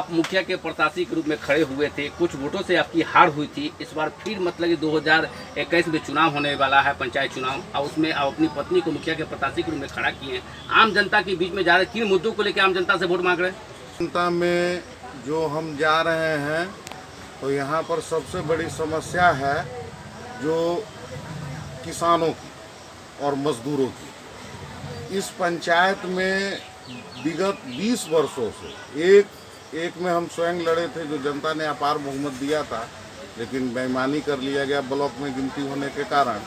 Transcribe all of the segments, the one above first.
आप मुखिया के प्रत्याशी के रूप में खड़े हुए थे, कुछ वोटों से आपकी हार हुई थी। इस बार फिर मतलब कि 2021 में चुनाव होने वाला है, पंचायत चुनाव, और उसमें आप अपनी पत्नी को मुखिया के प्रत्याशी के रूप में खड़ा किए हैं। आम जनता के बीच में जा रहे किन मुद्दों को लेकर आम जनता से वोट मांग रहे हैं? जनता में जो हम जा रहे हैं तो यहाँ पर सबसे बड़ी समस्या है जो किसानों की और मजदूरों की। इस पंचायत में विगत 20 वर्षों से एक में हम स्वयं लड़े थे, जो जनता ने अपार बहुमत दिया था, लेकिन बेईमानी कर लिया गया ब्लॉक में गिनती होने के कारण।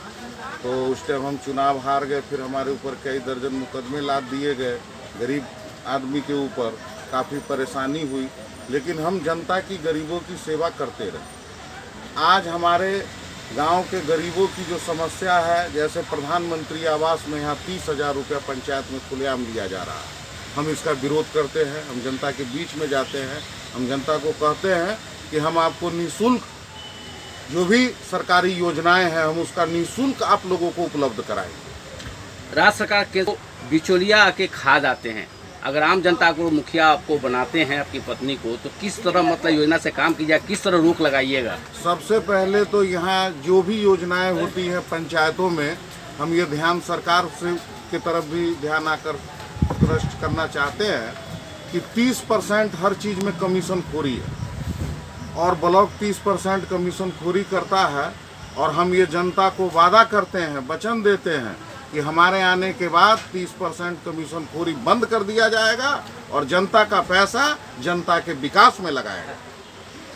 तो उस टाइम हम चुनाव हार गए। फिर हमारे ऊपर कई दर्जन मुकदमे लाद दिए गए, गरीब आदमी के ऊपर काफ़ी परेशानी हुई, लेकिन हम जनता की, गरीबों की सेवा करते रहे। आज हमारे गांव के गरीबों की जो समस्या है, जैसे प्रधानमंत्री आवास में यहाँ 30,000 रुपया पंचायत में खुलेआम लिया जा रहा है, हम इसका विरोध करते हैं। हम जनता के बीच में जाते हैं, हम जनता को कहते हैं कि हम आपको निःशुल्क जो भी सरकारी योजनाएं हैं, हम उसका निःशुल्क आप लोगों को उपलब्ध कराएंगे। राज्य सरकार के बिचौलिया आके खा जाते हैं। अगर आम जनता को मुखिया आपको बनाते हैं, आपकी पत्नी को, तो किस तरह मतलब योजना से काम कीजिएगा, किस तरह रोक लगाइएगा? सबसे पहले तो यहाँ जो भी योजनाएं होती हैं पंचायतों में, हम ये ध्यान सरकार से की तरफ भी ध्यान आकर्षित करना चाहते हैं कि 30% हर चीज़ में कमीशन खोरी है और ब्लॉक 30% कमीशन खोरी करता है। और हम ये जनता को वादा करते हैं, वचन देते हैं कि हमारे आने के बाद 30% कमीशन खोरी बंद कर दिया जाएगा और जनता का पैसा जनता के विकास में लगाएगा।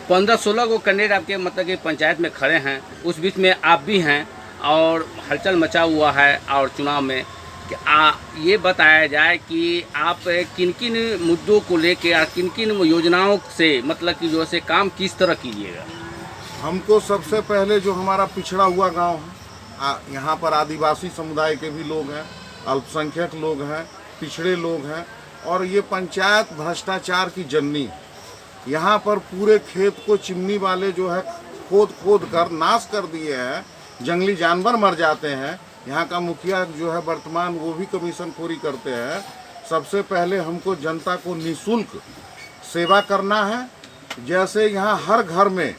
15-16 को कैंडिडेट आपके मतलब कि पंचायत में खड़े हैं, उस बीच में आप भी हैं और हलचल मचा हुआ है। और चुनाव में कि ये बताया जाए कि आप किन किन मुद्दों को लेके और किन किन योजनाओं से मतलब कि जो से काम किस तरह कीजिएगा? हमको सबसे पहले जो हमारा पिछड़ा हुआ गांव है, यहाँ पर आदिवासी समुदाय के भी लोग हैं, अल्पसंख्यक लोग हैं, पिछड़े लोग हैं, और ये पंचायत भ्रष्टाचार की जननी। यहाँ पर पूरे खेत को चिमनी वाले जो है खोद कर नाश कर दिए हैं, जंगली जानवर मर जाते हैं। यहाँ का मुखिया जो है वर्तमान, वो भी कमीशन खोरी करते हैं। सबसे पहले हमको जनता को निःशुल्क सेवा करना है। जैसे यहाँ हर घर में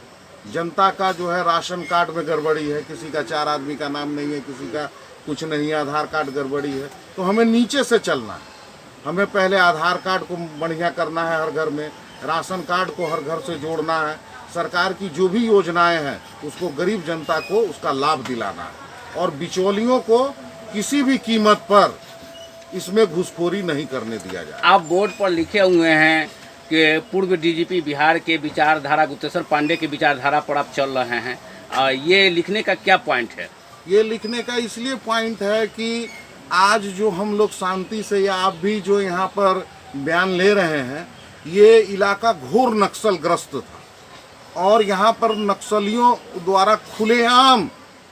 जनता का जो है राशन कार्ड में गड़बड़ी है, किसी का 4 आदमी का नाम नहीं है, किसी का कुछ नहीं है, आधार कार्ड गड़बड़ी है, तो हमें नीचे से चलना है। हमें पहले आधार कार्ड को बढ़िया करना है हर घर में, राशन कार्ड को हर घर से जोड़ना है, सरकार की जो भी योजनाएं हैं उसको गरीब जनता को उसका लाभ दिलाना है, और बिचौलियों को किसी भी कीमत पर इसमें घुसखोरी नहीं करने दिया जाए। आप बोर्ड पर लिखे हुए हैं कि पूर्व डीजीपी बिहार के विचारधारा, गुप्तेश्वर पांडे के विचारधारा पर आप चल रहे हैं। ये लिखने का क्या पॉइंट है? ये लिखने का इसलिए पॉइंट है कि आज जो हम लोग शांति से, या आप भी जो यहाँ पर बयान ले रहे हैं, ये इलाका घोर नक्सलग्रस्त था और यहाँ पर नक्सलियों द्वारा खुलेआम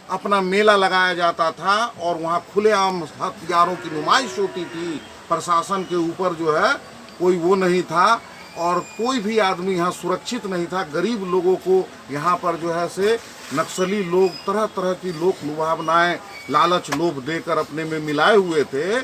अपना मेला लगाया जाता था और वहाँ खुलेआम हथियारों की नुमाइश होती थी। प्रशासन के ऊपर जो है कोई वो नहीं था और कोई भी आदमी यहाँ सुरक्षित नहीं था। गरीब लोगों को यहाँ पर जो है से नक्सली लोग तरह तरह की लोक लुभावनाएं, लालच, लोभ देकर अपने में मिलाए हुए थे।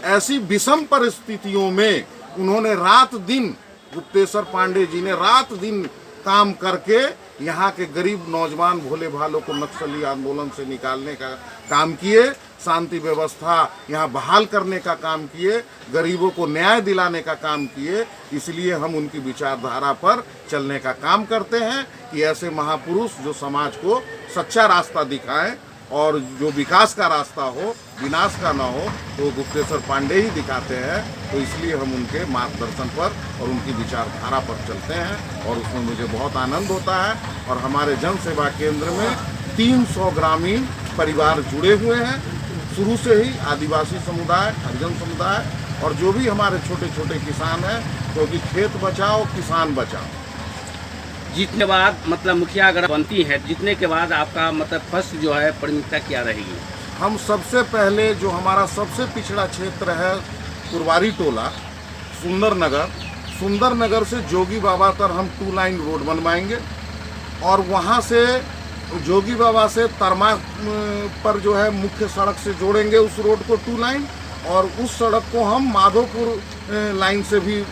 ऐसी विषम परिस्थितियों में उन्होंने रात दिन, गुप्तेश्वर पांडे जी ने रात दिन काम करके यहाँ के गरीब नौजवान भोले भालों को नक्सली आंदोलन से निकालने का काम किए, शांति व्यवस्था यहाँ बहाल करने का काम किए, गरीबों को न्याय दिलाने का काम किए। इसलिए हम उनकी विचारधारा पर चलने का काम करते हैं कि ऐसे महापुरुष जो समाज को सच्चा रास्ता दिखाएं और जो विकास का रास्ता हो, विनाश का ना हो, तो गुप्तेश्वर पांडे ही दिखाते हैं। तो इसलिए हम उनके मार्गदर्शन पर और उनकी विचारधारा पर चलते हैं और उसमें मुझे बहुत आनंद होता है। और हमारे जन सेवा केंद्र में 300 ग्रामीण परिवार जुड़े हुए हैं, शुरू से ही आदिवासी समुदाय, हरिजन समुदाय, और जो भी हमारे छोटे छोटे किसान हैं, क्योंकि खेत बचाओ किसान बचाओ। जीतने के बाद मतलब मुखिया अगर बनती है, जीतने के बाद आपका मतलब फर्स्ट जो है प्राथमिकता क्या रहेगी? हम सबसे पहले जो हमारा सबसे पिछड़ा क्षेत्र है कुरवारी टोला, सुंदर नगर से जोगी बाबा तक हम 2 लाइन रोड बनवाएंगे और वहाँ से जोगी बाबा से तरमा पर जो है मुख्य सड़क से जोड़ेंगे उस रोड को 2 लाइन, और उस सड़क को हम माधोपुर लाइन से भी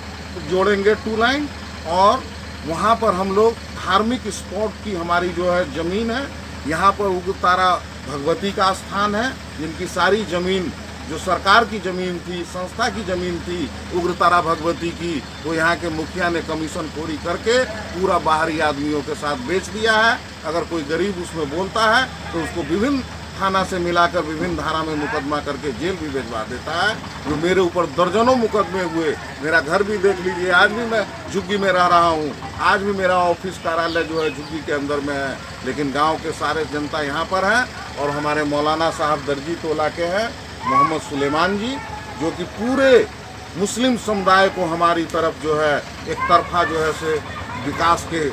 जोड़ेंगे 2 लाइन, और वहाँ पर हम लोग धार्मिक स्पॉट की हमारी जो है ज़मीन है, यहाँ पर उग्रतारा भगवती का स्थान है, जिनकी सारी ज़मीन जो सरकार की ज़मीन थी, संस्था की ज़मीन थी उग्रतारा भगवती की, वो यहाँ के मुखिया ने कमीशन खोरी करके पूरा बाहरी आदमियों के साथ बेच दिया है। अगर कोई गरीब उसमें बोलता है तो उसको विभिन्न थाना से मिलाकर विभिन्न धारा में मुकदमा करके जेल भी भिजवा देता है। जो मेरे ऊपर दर्जनों मुकदमे हुए, मेरा घर भी देख लीजिए, आज भी मैं झुग्गी में रह रहा हूँ, आज भी मेरा ऑफिस कार्यालय जो है झुग्गी के अंदर में है, लेकिन गांव के सारे जनता यहाँ पर है। और हमारे मौलाना साहब दर्जी टोला के हैं मोहम्मद सुलेमान जी, जो कि पूरे मुस्लिम समुदाय को हमारी तरफ जो है एक तरफा जो है से विकास के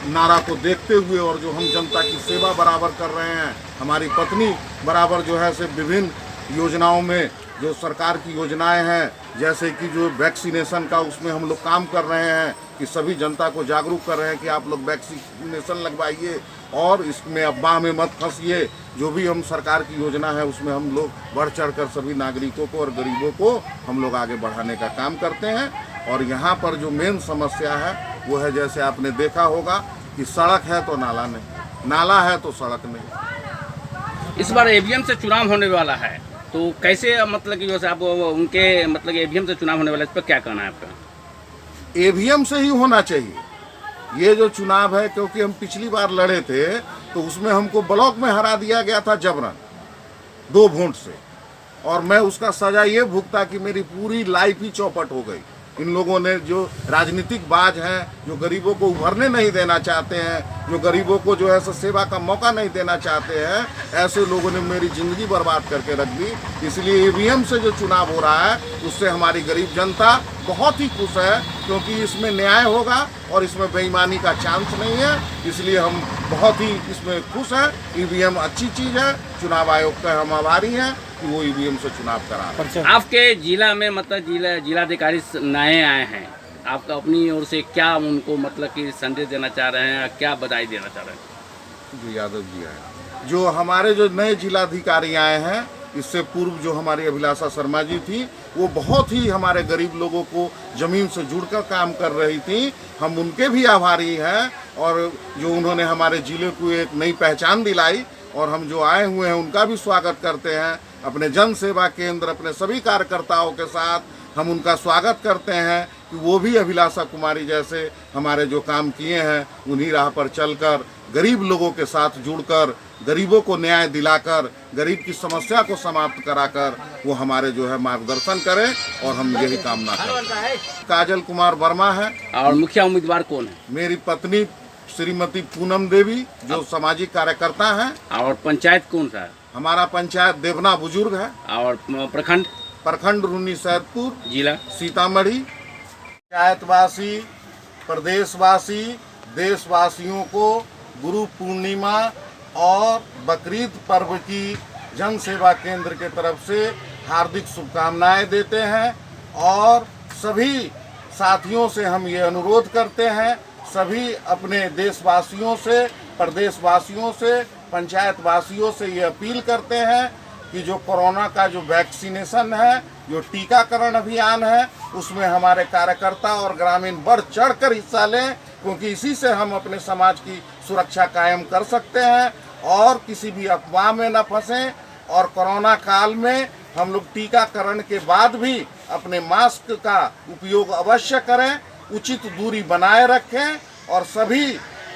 नारा को देखते हुए, और जो हम जनता की सेवा बराबर कर रहे हैं, हमारी पत्नी बराबर जो है से विभिन्न योजनाओं में जो सरकार की योजनाएं हैं, जैसे कि जो वैक्सीनेशन का उसमें हम लोग काम कर रहे हैं कि सभी जनता को जागरूक कर रहे हैं कि आप लोग वैक्सीनेशन लगवाइए और इसमें अफवाह में मत फंसिए। जो भी हम सरकार की योजना है उसमें हम लोग बढ़ चढ़कर सभी नागरिकों को और गरीबों को हम लोग आगे बढ़ाने का काम करते हैं। और यहाँ पर जो मेन समस्या है वो है, जैसे आपने देखा होगा कि सड़क है तो नाला नहीं, नाला है तो सड़क नहीं। इस बार ईवीएम से चुनाव होने वाला है, तो कैसे मतलब कि जैसे आप उनके मतलब ईवीएम से चुनाव होने वाला है, इस पर क्या कहना है आपका? ईवीएम से ही होना चाहिए ये जो चुनाव है, क्योंकि हम पिछली बार लड़े थे तो उसमें हमको ब्लॉक में हरा दिया गया था जबरन 2 वोट से, और मैं उसका सजा ये भुगता कि मेरी पूरी लाइफ ही चौपट हो गई। इन लोगों ने जो राजनीतिक बाज हैं, जो गरीबों को उभरने नहीं देना चाहते हैं, जो गरीबों को जो है सो सेवा का मौका नहीं देना चाहते हैं, ऐसे लोगों ने मेरी ज़िंदगी बर्बाद करके रख दी। इसलिए ईवीएम से जो चुनाव हो रहा है उससे हमारी गरीब जनता बहुत ही खुश है, क्योंकि इसमें न्याय होगा और इसमें बेईमानी का चांस नहीं है। इसलिए हम बहुत ही इसमें खुश हैं। ईवीएम अच्छी चीज़ है, चुनाव आयोग का हम आभारी हैं कि वो ईवीएम से चुनाव करा। आपके जिला में मतलब जिलाधिकारी नए आए हैं, आपका अपनी ओर से क्या उनको मतलब कि संदेश देना चाह रहे हैं, क्या बधाई देना चाह रहे हैं? जो यादव जी आए, जो हमारे जो नए जिलाधिकारी आए हैं, इससे पूर्व जो हमारी अभिलाषा शर्मा जी थी, वो बहुत ही हमारे गरीब लोगों को ज़मीन से जुड़कर काम कर रही थी। हम उनके भी आभारी हैं, और जो उन्होंने हमारे ज़िले को एक नई पहचान दिलाई, और हम जो आए हुए हैं उनका भी स्वागत करते हैं। अपने जन सेवा केंद्र अपने सभी कार्यकर्ताओं के साथ हम उनका स्वागत करते हैं कि वो भी अभिलाषा कुमारी जैसे हमारे जो काम किए हैं उन्हीं राह पर चलकर गरीब लोगों के साथ जुड़कर, गरीबों को न्याय दिलाकर, गरीब की समस्या को समाप्त कराकर वो हमारे जो है मार्गदर्शन करें, और हम यही कामना करें। काजल कुमार वर्मा है। और मुखिया उम्मीदवार कौन है? मेरी पत्नी श्रीमती पूनम देवी, जो सामाजिक कार्यकर्ता हैं। और पंचायत कौन सा है? हमारा पंचायत देवना बुजुर्ग है। और प्रखंड रूनी सैदपुर, जिला सीतामढ़ी। पंचायतवासी, प्रदेशवासी, देशवासियों को गुरु पूर्णिमा और बकरीद पर्व की जन सेवा केंद्र के तरफ से हार्दिक शुभकामनाएं देते हैं। और सभी साथियों से हम ये अनुरोध करते हैं, सभी अपने देशवासियों से, प्रदेशवासियों से, पंचायतवासियों से ये अपील करते हैं कि जो कोरोना का जो वैक्सीनेशन है, जो टीकाकरण अभियान है, उसमें हमारे कार्यकर्ता और ग्रामीण बढ़ चढ़कर हिस्सा लें, क्योंकि इसी से हम अपने समाज की सुरक्षा कायम कर सकते हैं और किसी भी अफवाह में न फंसें। और कोरोना काल में हम लोग टीकाकरण के बाद भी अपने मास्क का उपयोग अवश्य करें, उचित दूरी बनाए रखें। और सभी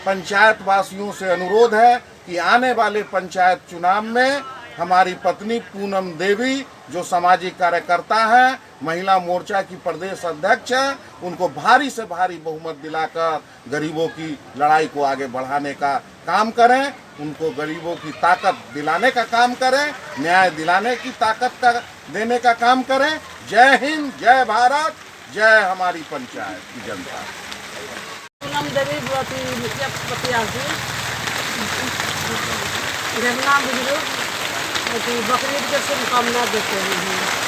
पंचायत वासियों से अनुरोध है कि आने वाले पंचायत चुनाव में हमारी पत्नी पूनम देवी, जो सामाजिक कार्यकर्ता हैं, महिला मोर्चा की प्रदेश अध्यक्ष हैं, उनको भारी से भारी बहुमत दिलाकर गरीबों की लड़ाई को आगे बढ़ाने का काम करें, उनको गरीबों की ताकत दिलाने का काम करें, न्याय दिलाने की ताकत का देने का काम करें। जय हिंद, जय भारत, जय हमारी पंचायत की जनता। पूनम देवी मुखिया प्रत्याशी, देवना बुजुर्ग, बकरीद के शुभकामना देते हैं।